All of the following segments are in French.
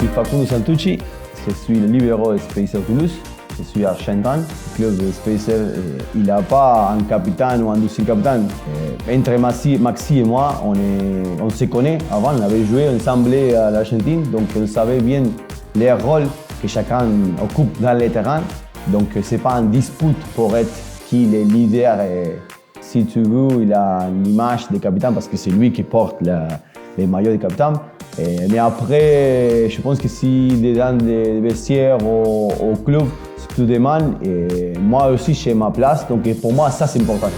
suis Facundo Santucci, je suis le libéro de Spacer Toulouse. Je suis argentin. Le club de Spacer, il n'a pas un capitaine ou un deuxième capitaine. Entre Maxi et moi, on se connaît. Avant, on avait joué ensemble à l'Argentine, donc on savait bien les rôles que chacun occupe dans le terrain. Donc ce n'est pas une dispute pour être qui est le leader. Et si tu veux, il a une image de capitaine parce que c'est lui qui porte les maillots de capitaine. Mais après, je pense que si dans les vestiaires au club, si tu demandes, moi aussi j'ai ma place. Donc pour moi, ça c'est important.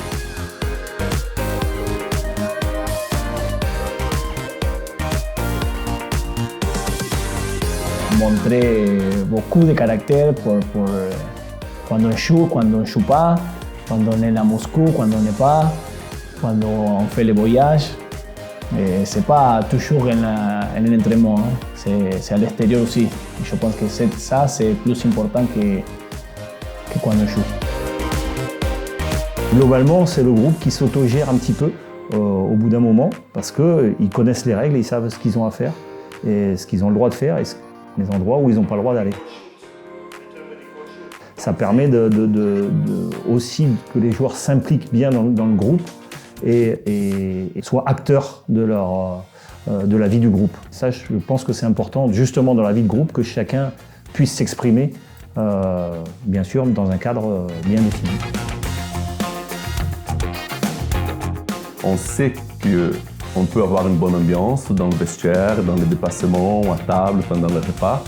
Montrer beaucoup de caractère pour quand on joue, quand on ne joue pas, quand on est à Moscou, quand on n'est pas, quand on fait les voyages. Ce n'est pas toujours en l'entraînement, hein. C'est à l'extérieur aussi. Et je pense que ça, c'est plus important que quand on joue. Globalement, c'est le groupe qui s'autogère un petit peu au bout d'un moment parce qu'ils connaissent les règles, ils savent ce qu'ils ont à faire et ce qu'ils ont le droit de faire et les endroits où ils n'ont pas le droit d'aller. Ça permet aussi que les joueurs s'impliquent bien dans le groupe et soient acteurs de la vie du groupe. Ça, je pense que c'est important, justement dans la vie de groupe, que chacun puisse s'exprimer, bien sûr, dans un cadre bien défini. On sait qu'on peut avoir une bonne ambiance dans le vestiaire, dans les déplacements, à table, pendant le repas.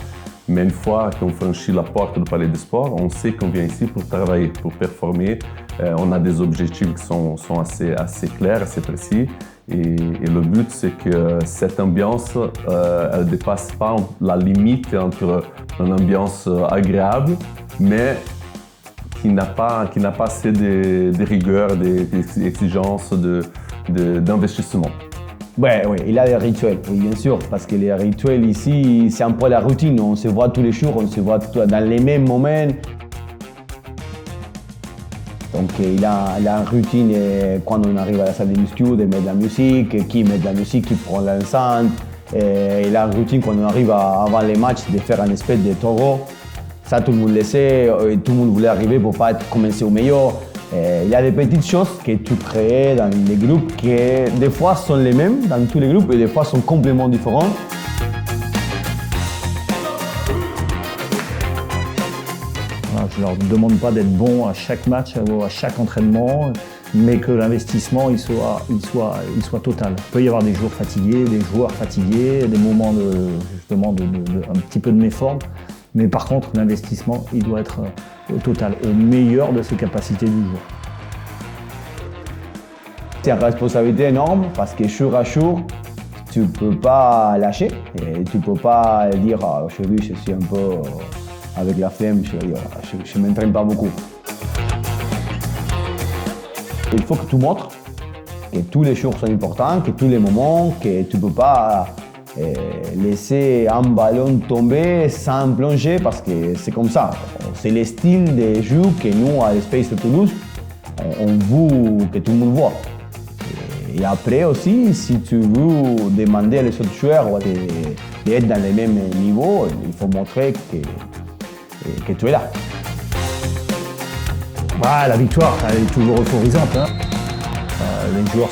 Mais une fois qu'on franchit la porte du palais du sport, on sait qu'on vient ici pour travailler, pour performer. On a des objectifs qui sont assez clairs, assez précis. Et le but, c'est que cette ambiance, elle ne dépasse pas la limite entre une ambiance agréable, mais qui n'a pas assez de rigueur, d'exigence, d'investissement. Ouais, oui, il a des rituels, oui, bien sûr, parce que les rituels ici, c'est un peu la routine. On se voit tous les jours, on se voit dans les mêmes moments. Donc il a une routine quand on arrive à la salle de muscu, de mettre de la musique, qui met de la musique, qui prend l'enceinte. Il a une routine quand on arrive avant les matchs de faire une espèce de taureau. Ça, tout le monde le sait, et tout le monde voulait arriver pour ne pas commencer au meilleur. Il y a des petites choses que tu crées dans les groupes qui, des fois, sont les mêmes dans tous les groupes et des fois sont complètement différents. Je ne leur demande pas d'être bons à chaque match ou à chaque entraînement, mais que l'investissement il soit total. Il peut y avoir des jours fatigués, des moments un petit peu de méforme, mais par contre l'investissement il doit être total, au meilleur de ses capacités du joueur. C'est une responsabilité énorme parce que jour à jour, tu ne peux pas lâcher et tu ne peux pas dire aujourd'hui je suis un peu avec la flemme, je ne m'entraîne pas beaucoup. Il faut que tu montres que tous les jours sont importants, que tous les moments, que tu ne peux pas laisser un ballon tomber sans plonger parce que c'est comme ça. C'est le style de jeu que nous, à l'Spacer Toulouse, on veut que tout le monde voit. Et après aussi, si tu veux demander à les autres joueurs d'être dans le même niveau, il faut montrer que tu es là. La victoire, elle est toujours euphorisante. Hein. Les joueurs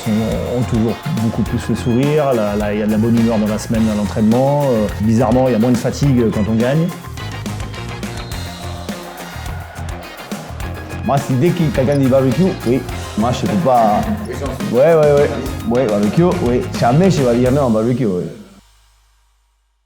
ont toujours beaucoup plus le sourire, il y a de la bonne humeur dans la semaine à l'entraînement. Bizarrement, il y a moins de fatigue quand on gagne. Moi, si dès que quelqu'un dit barbecue, oui, moi je ne peux pas. Ouais, barbecue, oui. Jamais je vais dire non, barbecue, oui.